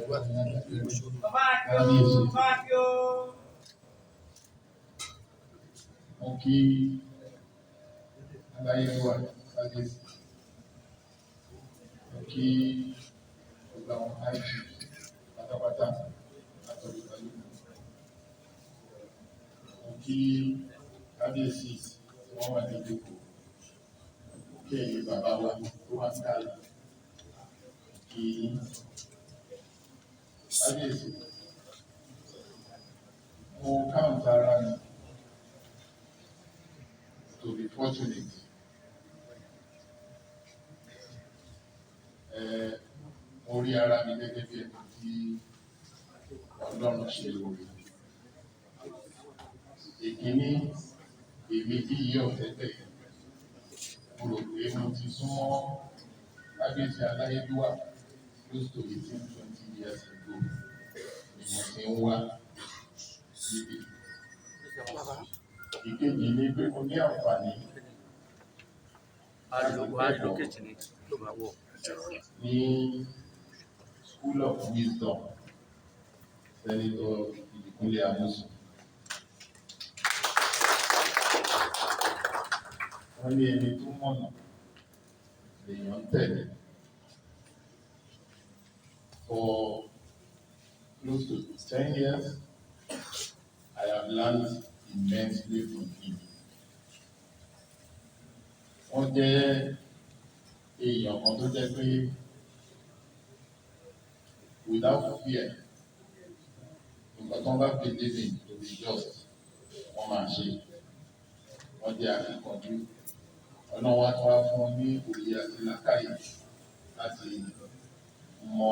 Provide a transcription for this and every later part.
Mo kí aláyélúwà kábíyèsí, mo kí gbogbo àwọn àìjì pátápátá látọ̀dọ̀ pẹ̀lú, mo kí kábíyèsí tí wọ́n wà ní ìjókòó, mo kí ẹ̀yin bàbá wa tó wà ní kálẹ̀, kí kábíyèsí mo count ara mi to be fortunate. Mo rí ara mi gẹ́gẹ́ bí ẹni tí Ọlọ́run ṣe lórí. Èkíní, èmi bí iye ọ̀tẹ́tẹ̀ mo rò pé mo ti súnmọ́ kábíyèsí aláyélúwà close to 18-20 years ago ni mo ti ń wá síbi. Ìkejì ni pé mo ní àǹfààní ní School of Wisdom, Senator Ìdìkúnlé Amósùn. Wọ́n ní ẹni tó mọ̀nà lèèyàn tẹ̀lé. For close to 10 years, I have learned immensely from him. Wọ́n jẹ́ èèyàn kan tó jẹ́ pé without fear, nǹkan tó ń bá believe in to be just, wọ́n máa ṣe. Wọ́n jẹ́ akíkanjú. Ọ̀nà wa tó wá fún wọn ní òye àti làákàyè láti mọ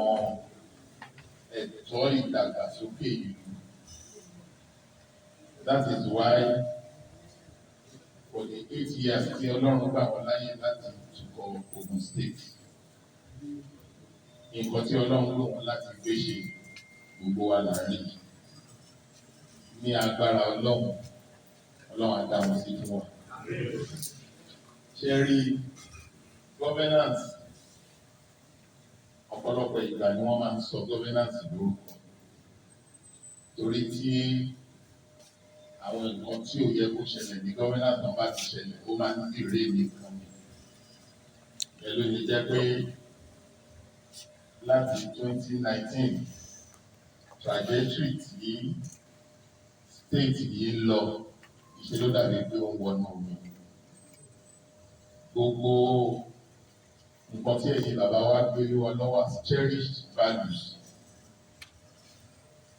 ẹ̀tọ́ ìdàgbàsókè ìlú. That is why for the 8 years tí Ọlọ́run gbà wọ́n láyè láti tukọ̀ Ogun State, nǹkan tí Ọlọ́run lò wọ́n láti gbé ṣe gbogbo wa láàrin ní agbára Ọlọ́run á dá wọn sí fún wa. Ṣé rí governance, ọ̀pọ̀lọpọ̀ ìgbà ni wọ́n máa ń sọ governance lórúkọ, torí tí àwọn nǹkan tí ò yẹ kó ṣẹlẹ̀ ní governance náà bá ti ṣẹlẹ̀, ó máa ń dìré nìkan ni. Pẹ̀lú ní jẹ́ pé láti 2019 trajectory tí state yìí lọ, ìṣe ló dàbí pé ó ń wọnú omi. Gbogbo nǹkan tí ẹ̀yin bàbá wa gbé lé wa lọ́wọ́ as cherished values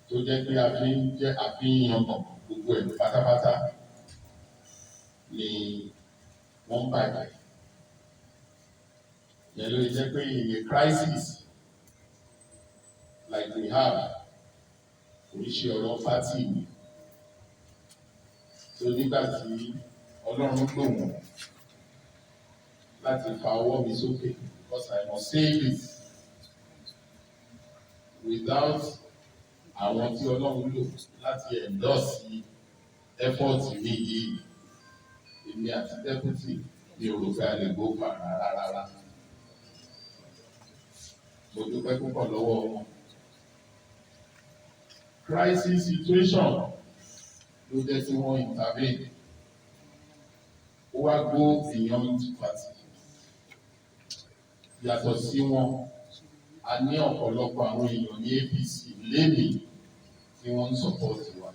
tó jẹ́ pé àfihàn gbogbo ẹ̀ pátápátá ni wọ́n bàjẹ́. Ìyẹn ló jẹ́ pé in a crisis like we have, oríṣi ọ̀rọ̀ fátì ni. So nígbà tí Ọlọ́run lò wọ́n láti fa ọwọ́ mi sókè, because I must say this, without àwọn tí Ọlọ́run lò láti endorse effort mi yìí, èmi àti deputy ní orúkọ àlègbò fà rárá. Mo dúpẹ́ púpọ̀ lọ́wọ́ wọn. Crisis situation ló jẹ́ tí wọ́n intervene. Ó wá go beyond party. Yàtọ̀ sí wọn, a ní ọ̀pọ̀lọpọ̀ àwọn èèyàn ní APC lénìí tí wọ́n ń support wa.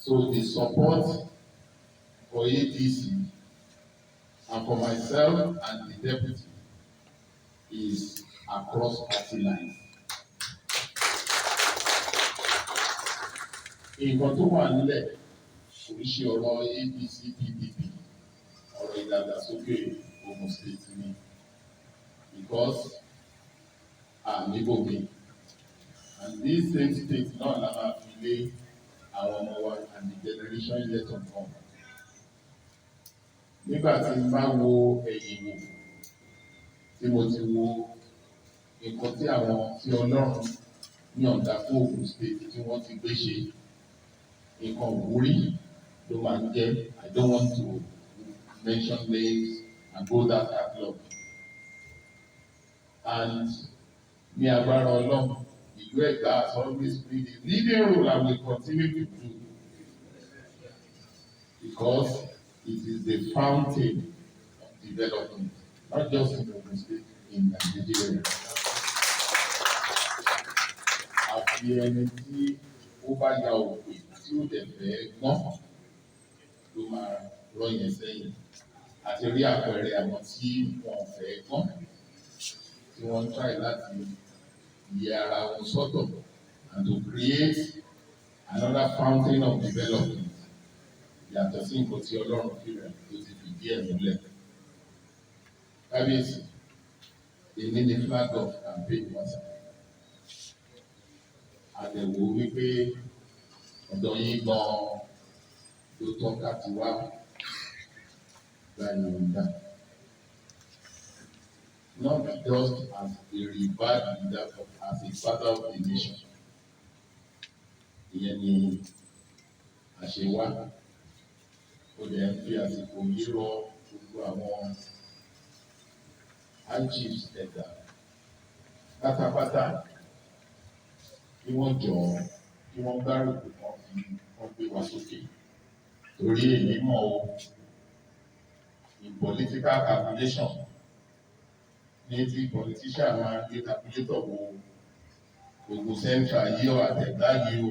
So the support for APC and for myself and the deputy is across party lines. Nǹkan tó wà nílẹ̀ oríṣi ọ̀rọ̀ APC PDP, ọ̀rọ̀ ìdàgbàsókè Ogun State ni, because níbòmí, and this same state náà la máa fi lé àwọn ọmọ wa and the generation yet to come. Nígbà tí n bá wo ẹ̀yìn wò, tí mo ti wo nǹkan tí àwọn tí Ọlọ́run ní ọ̀dà fún Ogun State tí wọ́n ti gbé ṣe, nǹkan òwúrí ló máa ń jẹ́. I don't want to mention names and go that catalog. And ní agbára Ọlọ́run ìlú Ẹ̀gbá has always played a leading role and will continue to do because it is the fountain of development, not just in Ogun State, in Nigeria. Àfi ẹni tí ó bá ya òkè tí ó dẹ̀ fẹ́ gbọ́n ló máa rọ́ yẹn sẹ́yìn. Àti rí àpẹẹrẹ àwọn tí wọ́n fẹ́ gbọ́n tí wọ́n ń try láti yẹ ara wọn sọ́tọ̀ and to create another fountain of development yàtọ̀ sí nǹkan tí Ọlọ́run fi rẹ̀ tó ti fi díẹ̀ múlẹ̀. Kábíyèsí, èmi ni flag of campaign wàsá. Àdẹ̀wò wípé ọ̀dọ̀ yín gan-an ló tọ́ka ti wá láyé ọ̀dà. Not just as a revered leader, but as a father of the nation. Ìyẹn ni àṣewá. Ó dẹ̀ ń fi àsìkò yìí rọ gbogbo àwọn high chiefs ẹ̀dá pátápátá kí wọ́n jọ̀ọ́ kí wọ́n gbárùkù kan fi wọ́n gbé wa sókè. Torí èmi mọ̀ o, in political calculation, ní tí politician máa gbé calculator wo gbogbo central yìí ọ̀ àtẹ̀gbá yìí o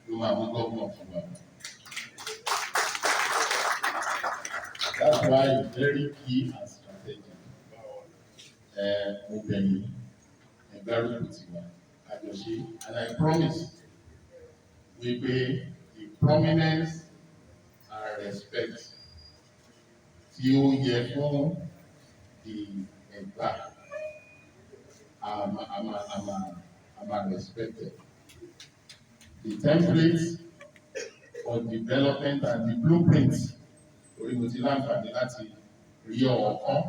ló máa mú gómìnà fún wa. That's why it's very key and strategic. Mo bẹ̀yìn ẹgbẹ́rún tiwa àjọṣe, and I promise wípé the prominence and respect tí ó yẹ fún the Egba am respected. The templates for development and the blueprints orí mo ti láǹfààní láti rí ọ̀kan.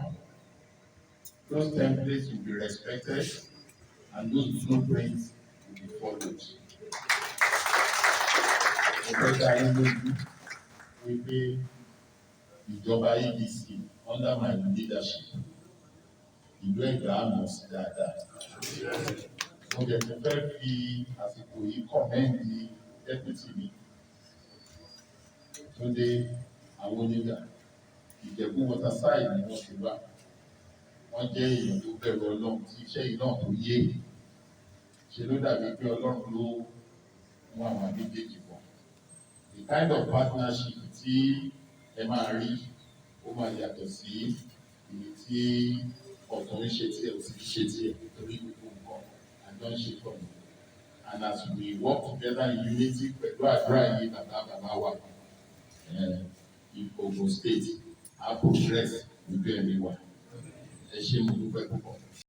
Those templates will be respected and those blueprints will be followed. Ọ̀gbẹ́ta yín lójú wípé ìjọba EDC under my leadership ìlú Ẹ̀gbá mọ̀ sí dáadáa. Mo jẹ́ tó fẹ́ fi àsìkò yìí kọ̀mẹ́ǹdì deputy mi tó dé àwọn onígbà Ìjẹ̀bú waterside ni wọ́n ti wá. Wọ́n jẹ́ èèyàn tó bẹ̀rù Ọlọ́run tí iṣẹ́ yìí náà tó yé. Ṣé ló dàbí pé Ọlọ́run ló mú àwọn méjèèjì pọ̀. The kind of partnership tí ẹ máa rí ó máa yàtọ̀ sí èyí tí ọ̀tún ń ṣe tí ẹ̀ ò sì ṣe tí ẹ̀ torí gbogbo nǹkan àjọ ń ṣe pọ̀ ní. And as we work together in unity pẹ̀lú àdúrà yìí bàbá wa in Ogun State, our progress will be anywhere. Ẹ ṣé mo dúpẹ́ púpọ̀.